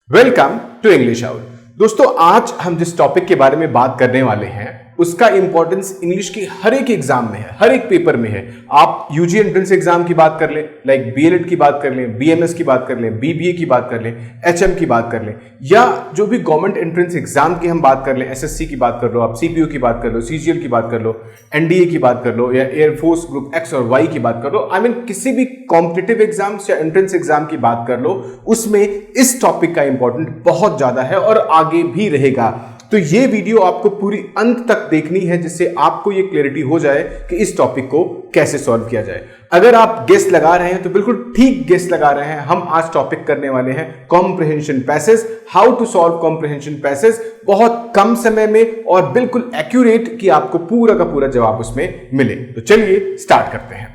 Welcome to English out. दोस्तों, आज हम जिस टॉपिक के बारे में बात करने वाले हैं उसका इंपॉर्टेंस इंग्लिश की हर एक एग्जाम में है, हर एक पेपर में है। आप यूजी एंट्रेंस एग्जाम की बात कर लें, लाइक बीएलएड की बात कर लें, बीएमएस की बात कर लें, बीबीए की बात कर लें, एचएम की बात कर लें, या जो भी गवर्नमेंट एंट्रेंस एग्जाम की हम बात कर लें, एसएससी की बात कर लो, आप सीपीयू की बात कर लो, सीजीएल की बात कर लो, एनडीए की बात कर लो, या एयरफोर्स ग्रुप एक्स और वाई की बात कर लो। आई मीन किसी भी कॉम्पिटिटिव एग्जाम्स या एंट्रेंस एग्जाम की बात कर लो, उसमें इस टॉपिक का इंपॉर्टेंट बहुत ज्यादा है और आगे भी रहेगा। तो ये वीडियो आपको पूरी अंत तक देखनी है, जिससे आपको ये क्लैरिटी हो जाए कि इस टॉपिक को कैसे सॉल्व किया जाए। अगर आप गेस लगा रहे हैं तो बिल्कुल ठीक गेस लगा रहे हैं। हम आज टॉपिक करने वाले हैं comprehension passage, how to solve comprehension passage, बहुत कम समय में और बिल्कुल एक्यूरेट कि आपको पूरा का पूरा जवाब उसमें मिले। तो चलिए स्टार्ट करते हैं।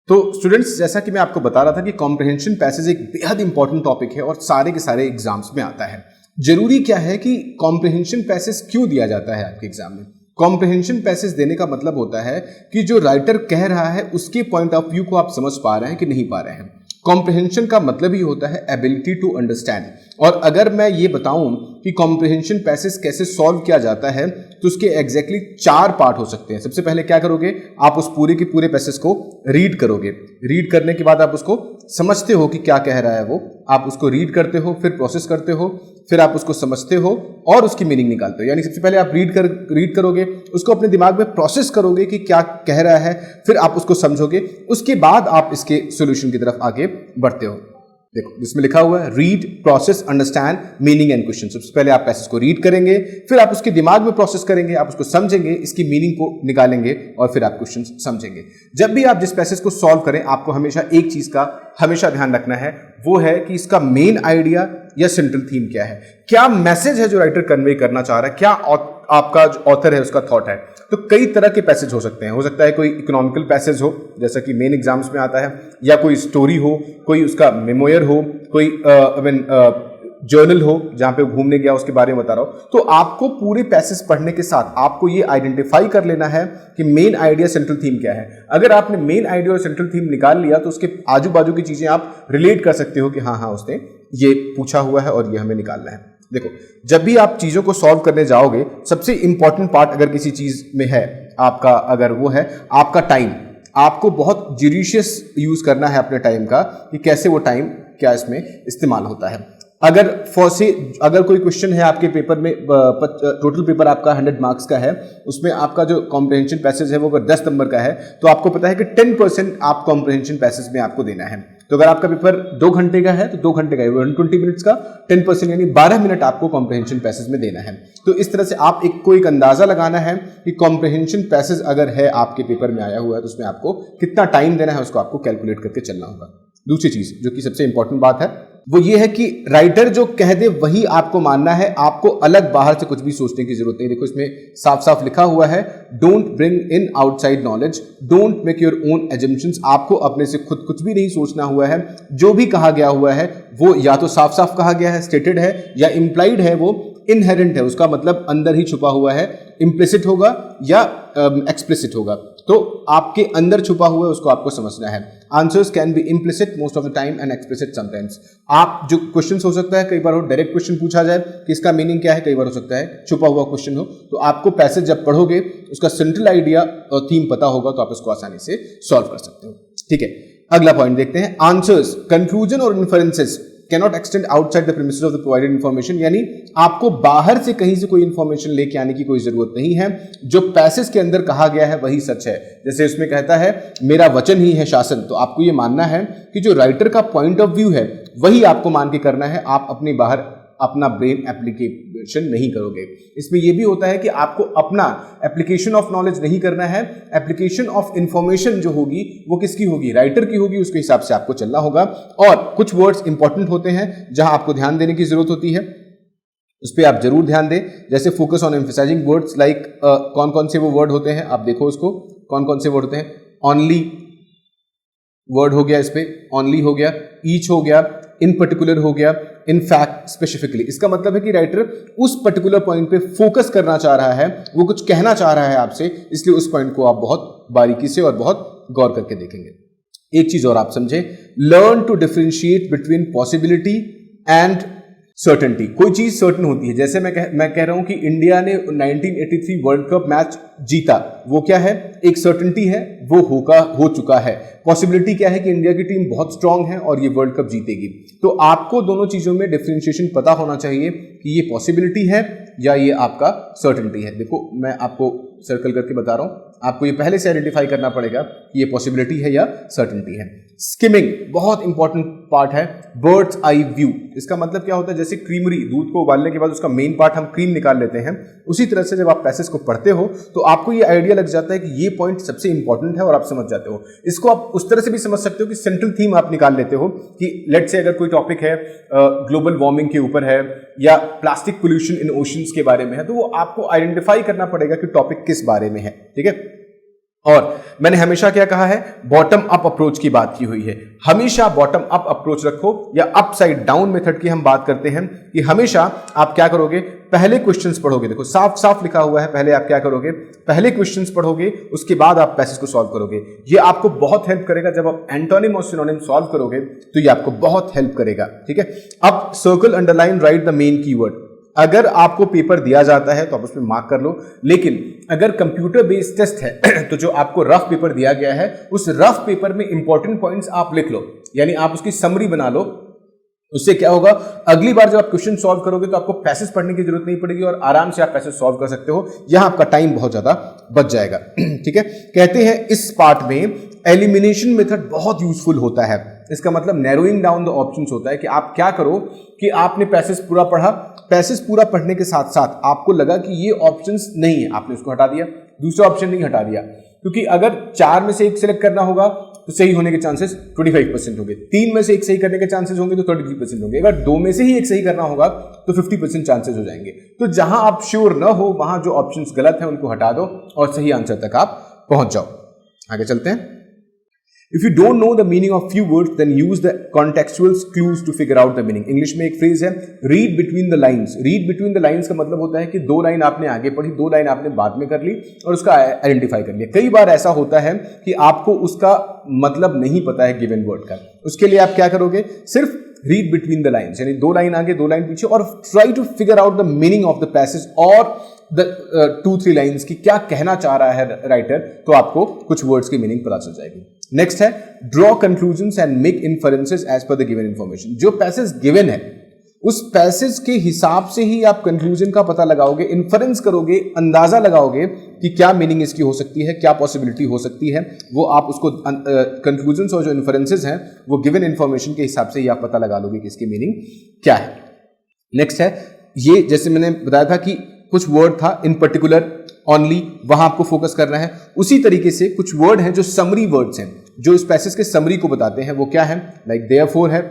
तो स्टूडेंट्स, जैसा कि मैं आपको बता रहा था कि कॉम्प्रिहेंशन पैसेज एक बेहद इंपॉर्टेंट टॉपिक है और सारे के सारे एग्जाम्स में आता है। जरूरी क्या है कि कॉम्प्रिहेंशन पैसेज क्यों दिया जाता है आपके एग्जाम में? कॉम्प्रिहेंशन पैसेज देने का मतलब होता है कि जो राइटर कह रहा है उसके पॉइंट ऑफ व्यू को आप समझ पा रहे हैं कि नहीं पा रहे हैं। कॉम्प्रिहेंशन का मतलब ही होता है एबिलिटी टू अंडरस्टैंड। और अगर मैं ये बताऊं कि कॉम्प्रिहेंशन पैसेज कैसे सॉल्व किया जाता है तो उसके एग्जैक्टली 4 पार्ट हो सकते हैं। सबसे पहले क्या करोगे, आप उस पूरे के पूरे पैसेज को रीड करोगे। रीड करने के बाद आप उसको समझते हो कि क्या कह रहा है वो, आप उसको रीड करते हो, फिर प्रोसेस करते हो, फिर आप उसको समझते हो और उसकी मीनिंग निकालते हो। यानी सबसे पहले आप रीड करोगे, उसको अपने दिमाग में प्रोसेस करोगे कि क्या कह रहा है, फिर आप उसको समझोगे, उसके बाद आप इसके सॉल्यूशन की तरफ आगे बढ़ते हो। देखो, जिसमें लिखा हुआ है read, process, understand, meaning and question. सबसे पहले आप पैसेज को रीड करेंगे, फिर आप उसके दिमाग में प्रोसेस करेंगे, आप उसको समझेंगे, इसकी मीनिंग को निकालेंगे और फिर आप क्वेश्चन समझेंगे। जब भी आप जिस पैसेज को सॉल्व करें, आपको हमेशा एक चीज का हमेशा ध्यान रखना है, वो है कि इसका मेन आइडिया या सेंट्रल थीम क्या है, क्या मैसेज है जो राइटर कन्वे करना चाह रहा है, क्या आपका जो ऑथर है उसका थॉट है। तो कई तरह के पैसेज हो सकते हैं। हो सकता है कोई इकोनॉमिकल पैसेज हो, जैसा कि मेन एग्जाम्स में आता है, या कोई स्टोरी हो, कोई उसका मेमोयर हो, कोई जर्नल हो जहां पे घूमने गया उसके बारे में बता रहा हूं। तो आपको पूरे पैसेज पढ़ने के साथ आपको ये आइडेंटिफाई कर लेना है कि मेन आइडिया सेंट्रल थीम क्या है। अगर आपने मेन आइडिया और सेंट्रल थीम निकाल लिया तो उसके आजू बाजू की चीजें आप रिलेट कर सकते हो कि हाँ उसने ये पूछा हुआ है और ये हमें निकालना है। देखो, जब भी आप चीजों को सॉल्व करने जाओगे, सबसे इंपॉर्टेंट पार्ट अगर किसी चीज में है आपका, अगर वो है आपका टाइम, आपको बहुत जुडिशियस यूज करना है अपने टाइम का कि कैसे वो टाइम क्या इसमें इस्तेमाल होता है। अगर कोई क्वेश्चन है आपके पेपर में, टोटल पेपर आपका 100 मार्क्स का है, उसमें आपका जो कॉम्प्रिहेंशन पैसेज है वो अगर 10 नंबर का है तो आपको पता है कि 10% आप कॉम्प्रिहेंशन पैसेज में आपको देना है। तो अगर आपका पेपर 2 घंटे का है तो 2 घंटे का 120 मिनट्स का 10% यानी 12 मिनट आपको कॉम्प्रिहेंशन पैसेज में देना है। तो इस तरह से आप एक अंदाजा लगाना है कि कॉम्प्रिहेंशन पैसेज अगर है आपके पेपर में आया हुआ है तो उसमें आपको कितना टाइम देना है, उसको आपको कैलकुलेट करके चलना होगा। दूसरी चीज जो कि सबसे इंपॉर्टेंट बात है वो ये है कि राइटर जो कह दे वही आपको मानना है, आपको अलग बाहर से कुछ भी सोचने की जरूरत नहीं। देखो, इसमें साफ साफ लिखा हुआ है don't bring in outside knowledge, don't make your own assumptions. आपको अपने से खुद कुछ भी नहीं सोचना हुआ है। जो भी कहा गया हुआ है वो या तो साफ साफ कहा गया है, स्टेटेड है, या इंप्लाइड है, वो इनहेरेंट है, उसका मतलब अंदर ही छुपा हुआ है, इम्प्लिसिट होगा या एक्सप्लिसिट होगा। तो आपके अंदर छुपा हुआ है, उसको आपको समझना है। Answers can be implicit most of the time and explicit sometimes. आप जो क्वेश्चन हो सकता है, कई बार हो डायरेक्ट क्वेश्चन पूछा जाए कि इसका मीनिंग क्या है, कई बार हो सकता है छुपा हुआ क्वेश्चन हो। तो आपको पैसेज जब पढ़ोगे उसका सेंट्रल आइडिया और थीम पता होगा तो आप इसको आसानी से सॉल्व कर सकते हो। ठीक है, अगला पॉइंट देखते हैं। आंसर्स, कंक्लूजन और inferences cannot extend outside the premises of the provided information। यानी आपको बाहर से कहीं से कोई इंफॉर्मेशन लेके आने की कोई जरूरत नहीं है। जो पैसेज के अंदर कहा गया है वही सच है। जैसे उसमें कहता है मेरा वचन ही है शासन, तो आपको ये मानना है कि जो राइटर का पॉइंट ऑफ व्यू है वही आपको मान के करना है। आप अपने बाहर अपना ब्रेन एप्लीकेशन नहीं करोगे। इसमें यह भी होता है कि आपको अपना एप्लीकेशन ऑफ नॉलेज नहीं करना है। एप्लीकेशन ऑफ इंफॉर्मेशन जो होगी वो किसकी होगी, राइटर की होगी, उसके हिसाब से आपको चलना होगा। और कुछ वर्ड्स इंपॉर्टेंट होते हैं जहां आपको ध्यान देने की जरूरत होती है, उस पर आप जरूर ध्यान दें। जैसे focus on emphasising words, like कौन कौन से वो वर्ड होते हैं, आप देखो उसको कौन कौन से वर्ड होते हैं। ऑनली वर्ड हो गया, इस पे ऑनली हो गया, ईच हो गया, इन पर्टिकुलर हो गया, इन फैक्ट, स्पेसिफिकली। इसका मतलब है कि राइटर उस पर्टिकुलर पॉइंट पे फोकस करना चाह रहा है, वो कुछ कहना चाह रहा है आपसे, इसलिए उस पॉइंट को आप बहुत बारीकी से और बहुत गौर करके देखेंगे। एक चीज और आप समझे, learn to differentiate between possibility and certainty, कोई चीज सर्टन होती है। जैसे मैं कह रहा हूं कि इंडिया ने 1983 वर्ल्ड कप मैच जीता, वो क्या है, एक सर्टेनिटी है, वो हो चुका है। पॉसिबिलिटी क्या है कि इंडिया की टीम बहुत स्ट्रांग है और ये वर्ल्ड कप जीतेगी। तो आपको दोनों चीजों में डिफरेंशिएशन पता होना चाहिए कि ये पॉसिबिलिटी है या ये आपका सर्टेनिटी है। देखो मैं आपको सर्कल करके बता रहा हूं, आपको ये पहले से आइडेंटिफाई करना पड़ेगा कि ये पॉसिबिलिटी है या सर्टेनिटी है। स्किमिंग बहुत इंपॉर्टेंट पार्ट है, बर्ड्स आई व्यू। इसका मतलब क्या होता है, जैसे क्रीमरी, दूध को उबालने के बाद उसका मेन पार्ट हम क्रीम निकाल लेते हैं, उसी तरह से जब आप पैसेज को पढ़ते हो तो आपको ये आइडिया लग जाता है कि ये पॉइंट सबसे इंपॉर्टेंट है और आप समझ जाते हो। इसको आप उस तरह से भी समझ सकते हो कि सेंट्रल थीम आप निकाल लेते हो कि लेट्स से अगर कोई टॉपिक है ग्लोबल वार्मिंग के ऊपर है या प्लास्टिक पोल्यूशन इन ओशंस के बारे में है, तो वो आपको आइडेंटिफाई करना पड़ेगा कि टॉपिक किस बारे में है। ठीक है, और मैंने हमेशा क्या कहा है, बॉटम अप अप्रोच की बात की हुई है। हमेशा बॉटम अप अप्रोच रखो, या अपसाइड डाउन मेथड की हम बात करते हैं कि हमेशा आप क्या करोगे, पहले क्वेश्चंस पढ़ोगे। देखो साफ साफ लिखा हुआ है, पहले आप क्या करोगे, पहले क्वेश्चंस पढ़ोगे, उसके बाद आप पैसेज को सॉल्व करोगे। ये आपको बहुत हेल्प करेगा। जब आप एंटोनिम और सिनोनिम सॉल्व करोगे तो ये आपको बहुत हेल्प करेगा। ठीक है, अब circle, underline, right the main keyword. अगर आपको पेपर दिया जाता है तो आप उसमें मार्क कर लो, लेकिन अगर कंप्यूटर बेस्ड टेस्ट है तो जो आपको रफ पेपर दिया गया है उस रफ पेपर में इंपॉर्टेंट पॉइंट्स आप लिख लो, यानी आप उसकी समरी बना लो। उससे क्या होगा, अगली बार जब आप क्वेश्चन सॉल्व करोगे तो आपको पैसेज पढ़ने की जरूरत नहीं पड़ेगी और आराम से आप पैसेज सॉल्व कर सकते हो। यहां आपका टाइम बहुत ज्यादा बच जाएगा। ठीक है, कहते हैं इस पार्ट में एलिमिनेशन मेथड बहुत यूजफुल होता है। इसका मतलब नैरोइंग डाउन द ऑप्शंस होता है कि आप क्या करो कि आपने पैसेज पूरा पढ़ा, पैसेज पूरा पढ़ने के साथ साथ आपको लगा कि ये ऑप्शंस नहीं है, आपने उसको हटा दिया, दूसरा ऑप्शन नहीं हटा दिया, क्योंकि अगर 4 में से एक सिलेक्ट करना होगा तो सही होने के चांसेस 25% होंगे, 3 में से एक सही करने के चांसेस होंगे तो 33% होंगे, अगर 2 में से ही एक सही करना होगा तो 50% चांसेस हो जाएंगे। तो जहां आप श्योर ना हो वहां जो ऑप्शंस गलत हैं उनको हटा दो और सही आंसर तक आप पहुंच जाओ। आगे चलते हैं। If you don't know the meaning of few words, then use the contextual clues to figure out the meaning. English में एक फ्रेज है read between the lines. read between the lines का मतलब होता है कि 2 लाइन आपने आगे पढ़ी, 2 लाइन आपने बाद में कर ली और उसका आइडेंटिफाई कर लिया। कई बार ऐसा होता है कि आपको उसका मतलब नहीं पता है गिवन वर्ड का, उसके लिए आप क्या करोगे, सिर्फ रीड बिटवीन द लाइन्स, यानी 2 लाइन आगे 2 लाइन पीछे, और try to figure out the meaning of the passage और द 2-3 लाइन्स की क्या कहना चाह रहा है राइटर, तो आपको कुछ वर्ड्स की मीनिंग पता चल जाएगी। नेक्स्ट है draw conclusions and make inferences as per the given information. जो पैसेज गिवन है उस पैसेज के हिसाब से ही आप कंक्लूजन का पता लगाओगे, इन्फरेंस करोगे, अंदाजा लगाओगे कि क्या मीनिंग इसकी हो सकती है, क्या पॉसिबिलिटी हो सकती है, वो आप उसको कंक्लूजन्स और जो इन्फरेंसेस हैं वो गिवन इंफॉर्मेशन के हिसाब से ही आप पता लगा लोगे कि इसकी मीनिंग क्या है। नेक्स्ट है ये, जैसे मैंने बताया था कि कुछ वर्ड था इन पर्टिकुलर ओनली, वहां आपको फोकस करना है। उसी तरीके से कुछ वर्ड हैं जो समरी वर्ड्स हैं, जो इस पैसेज के समरी को बताते हैं, वो क्या है, लाइक देयरफॉर है,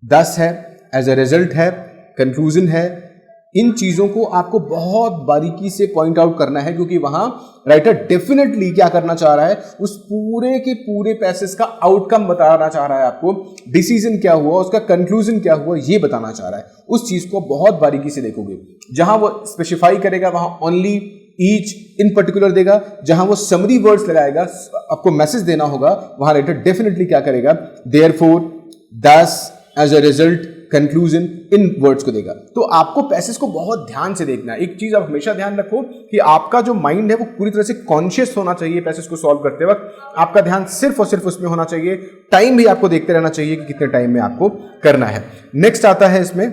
दस है, एज अ रिजल्ट है, कंक्लूजन है। इन चीजों को आपको बहुत बारीकी से पॉइंट आउट करना है, क्योंकि वहां राइटर डेफिनेटली क्या करना चाह रहा है, उस पूरे के पूरे पैसेज का आउटकम बताना चाह रहा है आपको, डिसीजन क्या हुआ, उसका कंक्लूजन क्या हुआ, ये बताना चाह रहा है। उस चीज को बहुत बारीकी से देखोगे। जहां वो स्पेसिफाई करेगा वहां ओनली, ईच, इन पर्टिकुलर देगा। जहां वो समरी वर्ड्स लगाएगा, आपको मैसेज देना होगा, वहां राइटर डेफिनेटली क्या करेगा, therefore, thus, as a result, conclusion, इन वर्ड्स को देगा। तो आपको पैसेज को बहुत ध्यान से देखना है। एक चीज आप हमेशा ध्यान रखो कि आपका जो माइंड है वो पूरी तरह से कॉन्शियस होना चाहिए। पैसेज को सॉल्व करते वक्त आपका ध्यान सिर्फ और सिर्फ उसमें होना चाहिए। टाइम भी आपको देखते रहना चाहिए कि कितने टाइम में आपको करना है। नेक्स्ट आता है इसमें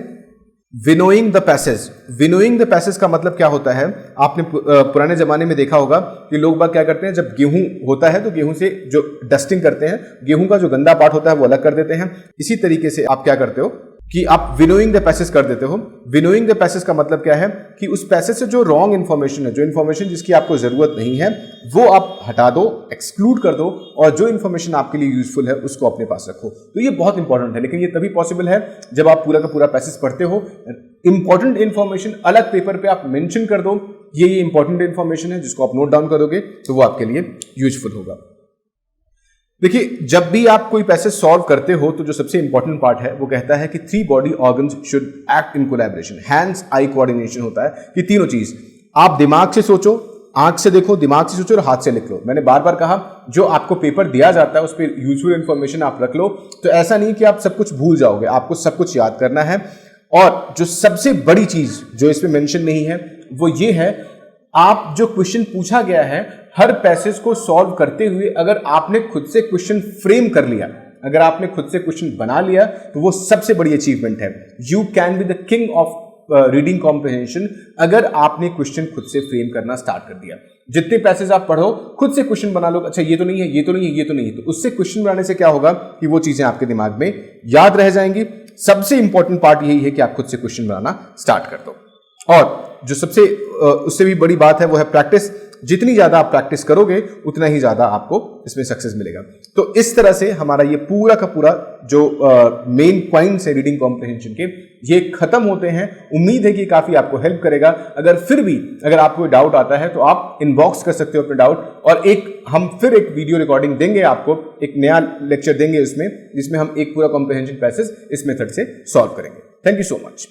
winnowing the passage. Winnowing the passage का मतलब क्या होता है, आपने पुराने जमाने में देखा होगा कि लोग बाग क्या करते हैं, जब गेहूं होता है तो गेहूं से जो डस्टिंग करते हैं, गेहूं का जो गंदा पार्ट होता है वो अलग कर देते हैं। इसी तरीके से आप क्या करते हो कि आप विनोइंग द पैसेज कर देते हो। विनोइंग द पैसेज का मतलब क्या है कि उस पैसेज से जो रॉन्ग इंफॉर्मेशन है, जो इंफॉर्मेशन जिसकी आपको जरूरत नहीं है, वो आप हटा दो, एक्सक्लूड कर दो, और जो इंफॉर्मेशन आपके लिए यूजफुल है उसको अपने पास रखो। तो ये बहुत इंपॉर्टेंट है, लेकिन ये तभी पॉसिबल है जब आप पूरा का पूरा पैसेज पढ़ते हो। इंपॉर्टेंट इंफॉर्मेशन अलग पेपर पे आप मेंशन कर दो, ये इंपॉर्टेंट इंफॉर्मेशन है, जिसको आप नोट डाउन करोगे तो वो आपके लिए यूजफुल होगा। देखिए, जब भी आप कोई पैसेज सॉल्व करते हो तो जो सबसे इंपॉर्टेंट पार्ट है वो कहता है कि 3 body organs should act in collaboration. Hands eye coordination होता है कि तीनों चीज आप दिमाग से सोचो, आंख से देखो, दिमाग से सोचो और हाथ से लिख लो। मैंने बार बार कहा, जो आपको पेपर दिया जाता है उस पर यूजफुल इंफॉर्मेशन आप रख लो। तो ऐसा नहीं कि आप सब कुछ भूल जाओगे, आपको सब कुछ याद करना है। और जो सबसे बड़ी चीज जो इसमें मेंशन नहीं है वो ये है, आप जो क्वेश्चन पूछा गया है हर पैसेज को सॉल्व करते हुए अगर आपने खुद से क्वेश्चन फ्रेम कर लिया, अगर आपने खुद से क्वेश्चन बना लिया, तो वो सबसे बड़ी अचीवमेंट है। You can be the king of reading comprehension अगर आपने क्वेश्चन खुद से फ्रेम करना स्टार्ट कर दिया। जितने पैसेज आप पढ़ो खुद से क्वेश्चन बना लो, अच्छा ये तो नहीं है, ये तो नहीं है, ये तो नहीं है, तो उससे क्वेश्चन बनाने से क्या होगा कि वो चीजें आपके दिमाग में याद रह जाएंगी। सबसे इंपॉर्टेंट पार्ट यही है कि आप खुद से क्वेश्चन बनाना स्टार्ट कर दो। और जो सबसे उससे भी बड़ी बात है वो है प्रैक्टिस। जितनी ज्यादा आप प्रैक्टिस करोगे उतना ही ज्यादा आपको इसमें सक्सेस मिलेगा। तो इस तरह से हमारा ये पूरा का पूरा जो मेन पॉइंट्स है रीडिंग कॉम्प्रिहेंशन के, ये खत्म होते हैं। उम्मीद है कि काफी आपको हेल्प करेगा। अगर फिर भी अगर आपको डाउट आता है तो आप इनबॉक्स कर सकते हो अपने डाउट, और हम फिर एक वीडियो रिकॉर्डिंग देंगे आपको, एक नया लेक्चर देंगे इसमें, जिसमें हम एक पूरा कॉम्प्रिहेंशन पैसेज इस मेथड से सॉल्व करेंगे। Thank you so much.